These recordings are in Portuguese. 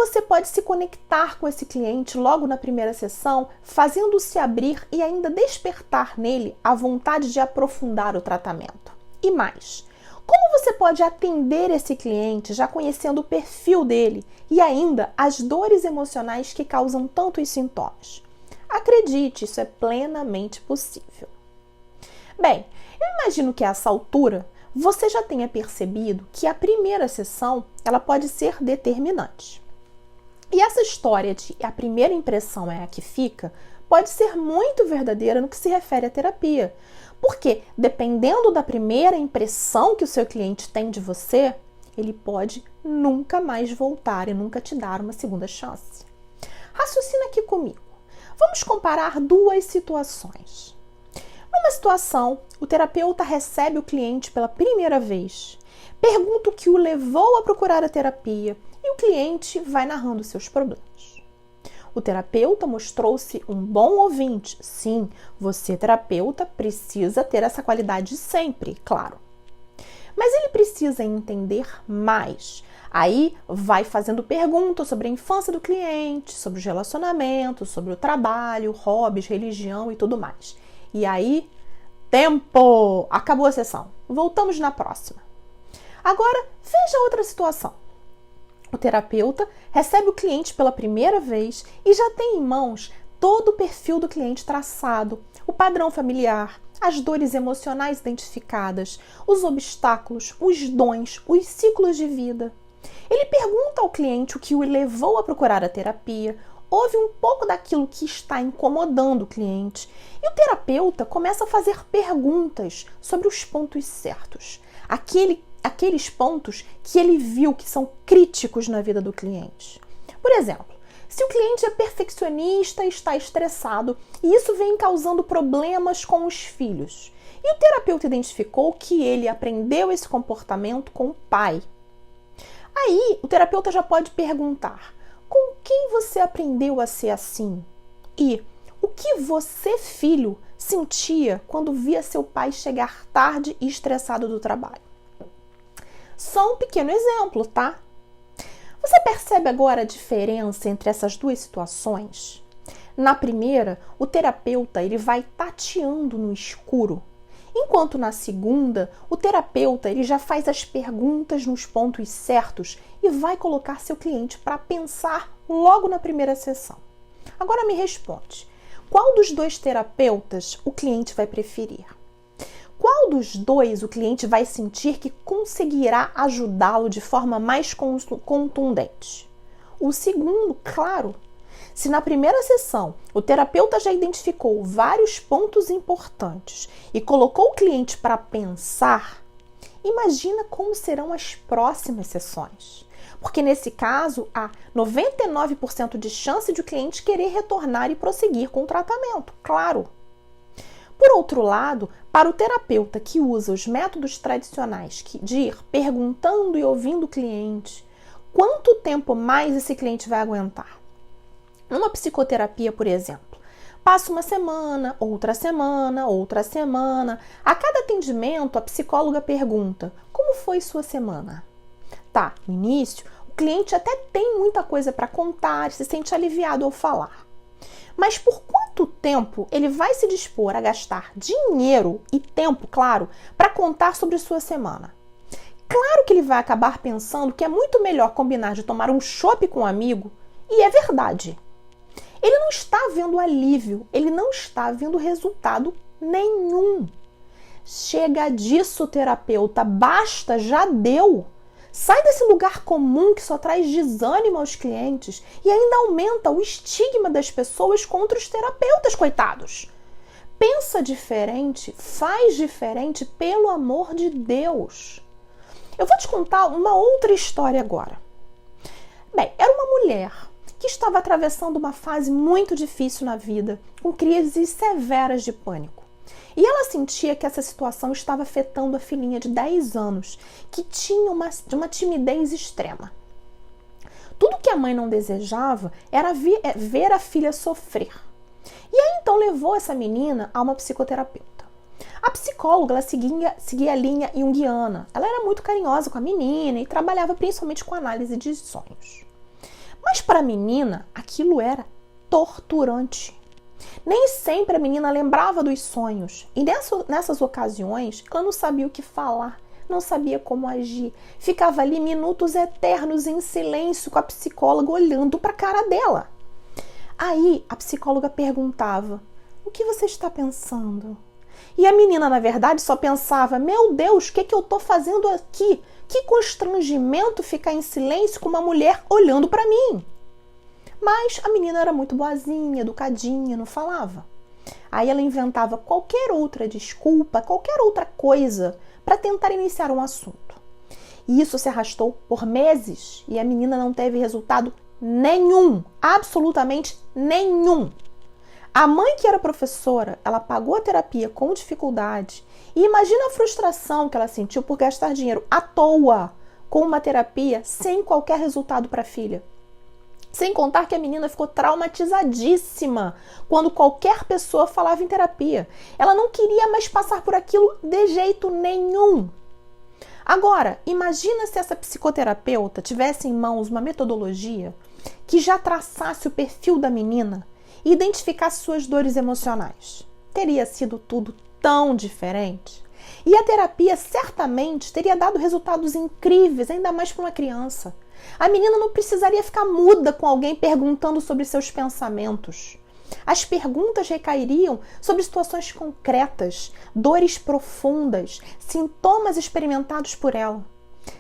você pode se conectar com esse cliente logo na primeira sessão, fazendo-se abrir e ainda despertar nele a vontade de aprofundar o tratamento. E mais, como você pode atender esse cliente já conhecendo o perfil dele e ainda as dores emocionais que causam tantos sintomas? Acredite, isso é plenamente possível. Bem, eu imagino que a essa altura você já tenha percebido que a primeira sessão ela pode ser determinante. E essa história de a primeira impressão é a que fica pode ser muito verdadeira no que se refere à terapia. Porque, dependendo da primeira impressão que o seu cliente tem de você, ele pode nunca mais voltar e nunca te dar uma segunda chance. Raciocina aqui comigo. Vamos comparar duas situações. Numa situação, o terapeuta recebe o cliente pela primeira vez, pergunta o que o levou a procurar a terapia e o cliente vai narrando seus problemas. O terapeuta mostrou-se um bom ouvinte. Sim, você, terapeuta, precisa ter essa qualidade sempre, claro. Mas ele precisa entender mais. Aí vai fazendo perguntas sobre a infância do cliente, sobre os relacionamentos, sobre o trabalho, hobbies, religião e tudo mais. E aí, tempo! Acabou a sessão. Voltamos na próxima. Agora, veja outra situação. O terapeuta recebe o cliente pela primeira vez e já tem em mãos todo o perfil do cliente traçado, o padrão familiar, as dores emocionais identificadas, os obstáculos, os dons, os ciclos de vida. Ele pergunta ao cliente o que o levou a procurar a terapia, ouve um pouco daquilo que está incomodando o cliente e o terapeuta começa a fazer perguntas sobre os pontos certos, aqueles pontos que ele viu que são críticos na vida do cliente. Por exemplo, se o cliente é perfeccionista e está estressado e isso vem causando problemas com os filhos, e o terapeuta identificou que ele aprendeu esse comportamento com o pai. Aí, o terapeuta já pode perguntar: com quem você aprendeu a ser assim? E o que você, filho, sentia quando via seu pai chegar tarde e estressado do trabalho? Só um pequeno exemplo, tá? Você percebe agora a diferença entre essas duas situações? Na primeira, o terapeuta ele vai tateando no escuro, enquanto na segunda, o terapeuta ele já faz as perguntas nos pontos certos e vai colocar seu cliente para pensar logo na primeira sessão. Agora me responde, qual dos dois terapeutas o cliente vai preferir? Qual dos dois o cliente vai sentir que conseguirá ajudá-lo de forma mais contundente? O segundo, claro. Se na primeira sessão o terapeuta já identificou vários pontos importantes e colocou o cliente para pensar, imagina como serão as próximas sessões. Porque nesse caso há 99% de chance de o cliente querer retornar e prosseguir com o tratamento, claro. Por outro lado, para o terapeuta que usa os métodos tradicionais de ir perguntando e ouvindo o cliente, quanto tempo mais esse cliente vai aguentar? Numa psicoterapia, por exemplo, passa uma semana, outra semana, outra semana. A cada atendimento, a psicóloga pergunta: como foi sua semana? Tá, no início, o cliente até tem muita coisa para contar e se sente aliviado ao falar. Mas por quanto tempo ele vai se dispor a gastar dinheiro e tempo, claro, para contar sobre sua semana? Claro que ele vai acabar pensando que é muito melhor combinar de tomar um chopp com um amigo, e é verdade. Ele não está vendo alívio, ele não está vendo resultado nenhum. Chega disso, terapeuta, basta, já deu. Sai desse lugar comum que só traz desânimo aos clientes e ainda aumenta o estigma das pessoas contra os terapeutas, coitados. Pensa diferente, faz diferente, pelo amor de Deus. Eu vou te contar uma outra história agora. Bem, era uma mulher que estava atravessando uma fase muito difícil na vida, com crises severas de pânico. E ela sentia que essa situação estava afetando a filhinha de 10 anos, que tinha uma timidez extrema. Tudo que a mãe não desejava era ver a filha sofrer. E aí então levou essa menina a uma psicoterapeuta. A psicóloga ela seguia a linha junguiana. Ela era muito carinhosa com a menina e trabalhava principalmente com análise de sonhos. Mas para a menina, aquilo era torturante. Nem sempre a menina lembrava dos sonhos. E nessas ocasiões, ela não sabia o que falar, não sabia como agir. Ficava ali minutos eternos em silêncio com a psicóloga olhando para a cara dela. Aí a psicóloga perguntava: o que você está pensando? E a menina, na verdade, só pensava: meu Deus, o que eu estou fazendo aqui? Que constrangimento ficar em silêncio com uma mulher olhando para mim. Mas a menina era muito boazinha, educadinha, não falava. Aí ela inventava qualquer outra desculpa, qualquer outra coisa para tentar iniciar um assunto. E isso se arrastou por meses e a menina não teve resultado nenhum, absolutamente nenhum. A mãe, que era professora, ela pagou a terapia com dificuldade e imagina a frustração que ela sentiu por gastar dinheiro à toa com uma terapia sem qualquer resultado para a filha. Sem contar que a menina ficou traumatizadíssima quando qualquer pessoa falava em terapia. Ela não queria mais passar por aquilo de jeito nenhum. Agora, imagina se essa psicoterapeuta tivesse em mãos uma metodologia que já traçasse o perfil da menina e identificasse suas dores emocionais. Teria sido tudo tão diferente. E a terapia certamente teria dado resultados incríveis, ainda mais para uma criança. A menina não precisaria ficar muda com alguém perguntando sobre seus pensamentos. As perguntas recairiam sobre situações concretas, dores profundas, sintomas experimentados por ela.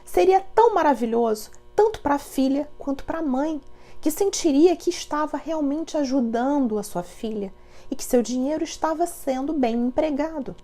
Seria tão maravilhoso, tanto para a filha quanto para a mãe, que sentiria que estava realmente ajudando a sua filha e que seu dinheiro estava sendo bem empregado.